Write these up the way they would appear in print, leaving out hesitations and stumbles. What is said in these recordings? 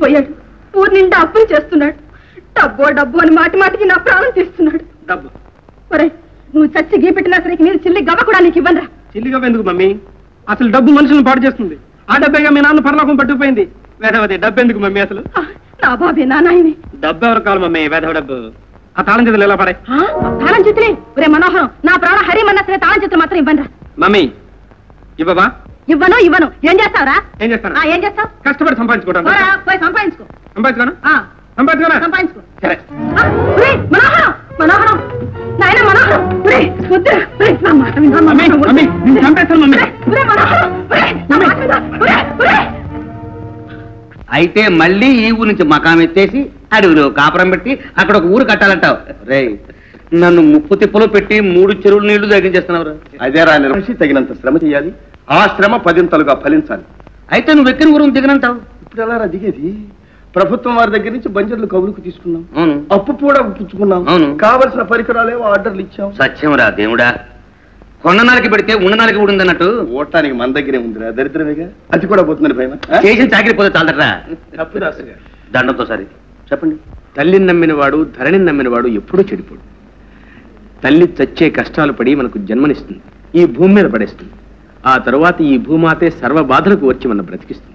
పోయాడు. ఊరు నిండా అప్పులు చేస్తున్నాడు. డబ్బు డబ్బు అని మాటి మాటికి నా ప్రాణం తీస్తున్నాడు. డబ్బు ఒరే, నువ్వు చచ్చి గీ పెట్టినా సరే నేను చిల్లి గవ్వ కూడా నీకు ఇవ్వనరా. చిల్లి గవ్వ ఎందుకు మమ్మీ? అసలు డబ్బు మనుషులను పాడు చేస్తుంది. ఆ డబ్బేగా మీ నాన్న పరలోకం పట్టుకుపోయింది. వేదవతి డబ్బు ఎందుకు మమ్మీ? అసలు నా బాబే నా నాయనే. డబ్బు ఎవరు కావాలి మమ్మీ? వేదవ డబ్బు. ఆ తాళం చేతులు ఎలా పడే? తాళం చేతులే. ఒరే మనోహరం, నా ప్రాణ హరిమన్నా సరే తాళం చేతులు మాత్రం ఇవ్వనరా. మమ్మీ ఇవ్వవా? ఇవ్వను. ఏం చేస్తావురా? ఏం చేస్తాను? ఏం చేస్తావు? కష్టపడి సంపాదించుకోవడం. పోయి సంపాదించుకో. సంపాదించుకోనా? సరే. మనోహరం, మనోహరం, నాయన మనోహరం, నా మాట అయితే మళ్ళీ ఈ ఊరు నుంచి మకాం ఎత్తేసి అడవిలో కాపురం పెట్టి అక్కడ ఒక ఊరు కట్టాలంటావు. రే, నన్ను ముప్పు తిప్పలో పెట్టి 3 చెరువులు నీళ్లు తగ్గించేస్తున్నావు. అదే రా నిర్మషి, తగినంత శ్రమ చేయాలి. ఆ శ్రమ 10ంతలుగా ఫలించాలి. అయితే నువ్వు ఎక్కిన ఊరు దిగనంటావు. ఇప్పుడు ఎలా రా దిగేది? ప్రభుత్వం వారి దగ్గర నుంచి బంజర్లు కబులుకు తీసుకున్నాం. అప్పు కూడా పుచ్చుకున్నాం. కావలసిన పరికరాలేవో ఆర్డర్లు ఇచ్చాం. సత్యం రా దేవుడా, కొండనాలకి పెడితే ఉండనాలకి ఊడిందన్నట్టు ఓటానికి మన దగ్గరే ఉందిరా. దరిద్రమేగా, అది కూడా పోతుందని భయమా? చేసిన చాకరీ పోతే చాలదట్రా. తప్పుదాసుగా దండంతో సరే చెప్పండి. తల్లిని నమ్మినవాడు ధరణిని నమ్మినవాడు ఎప్పుడూ చెడిపోడు. తల్లి చచ్చే కష్టాలు పడి మనకు జన్మనిస్తుంది, ఈ భూమి మీద పడేస్తుంది. ఆ తరువాత ఈ భూమాతే సర్వ బాధలకు వచ్చి మన బ్రతికిస్తుంది.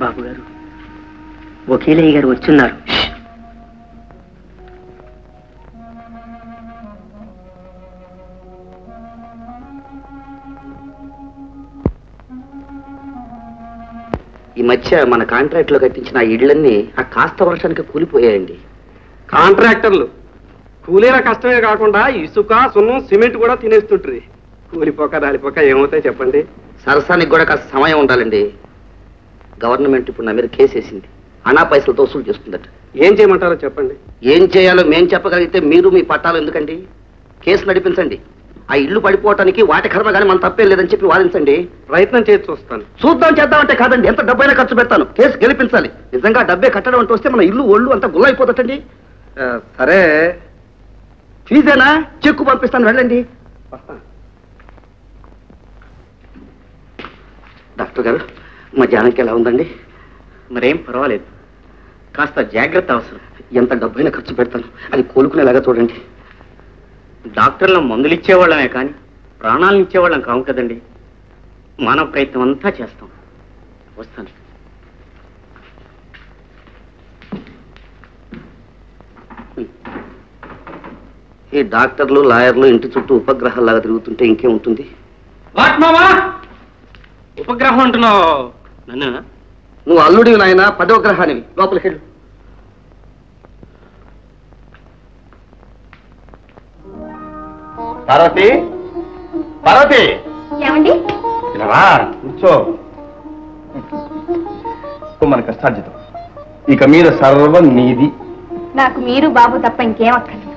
బాబు గారు, వకీలయ్య గారు వచ్చున్నారు. ఈ మధ్య మన కాంట్రాక్ట్ లో కట్టించిన ఆ ఇళ్లన్నీ ఆ కాస్త వర్షానికి కూలిపోయాయండి. కాంట్రాక్టర్లు కూలీల కష్టమే కాకుండా ఇసుక సున్నం సిమెంట్ కూడా తినేస్తుంటారు. కూలిపోక రాలిపోక ఏమవుతాయి చెప్పండి. సరసానికి కూడా కాస్త సమయం ఉండాలండి. గవర్నమెంట్ ఇప్పుడు నా మీద కేసు వేసింది. అనా పైసలతో వసూలు చేస్తుందట. ఏం చేయమంటారో చెప్పండి. ఏం చేయాలో మేం చెప్పగలిగితే మీరు మీ పట్టాలు ఎందుకండి? కేసు నడిపించండి. ఆ ఇల్లు పడిపోవటానికి వాటి కర్మ కానీ మన తప్పేం లేదని చెప్పి వాదించండి. ప్రయత్నం చేసి చూస్తాను. చూద్దాం చేద్దామంటే కాదండి, ఎంత డబ్బైనా ఖర్చు పెడతాను. కేసు గెలిపించాలి. నిజంగా డబ్బే కట్టడం అంటూ వస్తే మన ఇల్లు ఒళ్ళు అంతా గుల్లైపోతుందండి. సరే, ఫీజేనా? చెక్కు పంపిస్తాను, వెళ్ళండి. డాక్టర్ గారు, మా జానకి ఎలా ఉందండి? మరేం పర్వాలేదు, కాస్త జాగ్రత్త అవసరం. ఎంత డబ్బైనా ఖర్చు పెడతాను, అది కోలుకునేలాగా చూడండి. డాక్టర్లు మందులు ఇచ్చేవాళ్ళమే కానీ ప్రాణాలను ఇచ్చేవాళ్ళం కావు కదండి. మానవ ప్రయత్నం అంతా చేస్తాం. వస్తాను. ఈ డాక్టర్లు లాయర్లు ఇంటి చుట్టూ ఉపగ్రహాల్లాగా తిరుగుతుంటే ఇంకేముంటుంది? ఉపగ్రహం అంటున్నావు నన్ను? నువ్వు అల్లుడివి నాయన, 10వ గ్రహానివి. లోపలికి వెళ్ళు. పార్వతి, పార్వతి, ఏమండి? ఇలా రా, కూర్చో. మన కష్టార్జితం ఇక మీద సర్వం నీది. నాకు మీరు బాబు తప్ప ఇంకేం అక్కర్లేదు.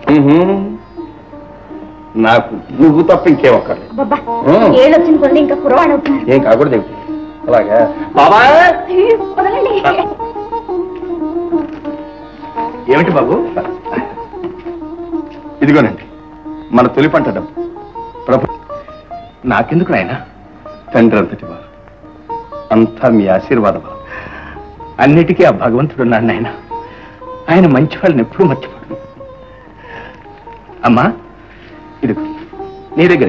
నాకు నువ్వు తప్ప ఇంకేం అక్కర్లేదు. బాబా ఏళ్ళు వచ్చిన కొద్ది ఇంకా కురవాణి అవుతున్నారు. ఏం కాకూడదు. అలాగే బాబాయ్. వదలండి. ఏమిటి బాబు? ఇదిగోనండి మన తొలి పంట డబ్బు. ప్రభు నాకెందుకు నాయన? తండ్రి అంతటి వారు, అంతా మీ ఆశీర్వాదం. అన్నిటికీ ఆ భగవంతుడు ఉన్నాడు నాయన. ఆయన మంచి వాళ్ళని ఎప్పుడూ మర్చిపోడు. అమ్మా ఇదిగో నీ దగ్గర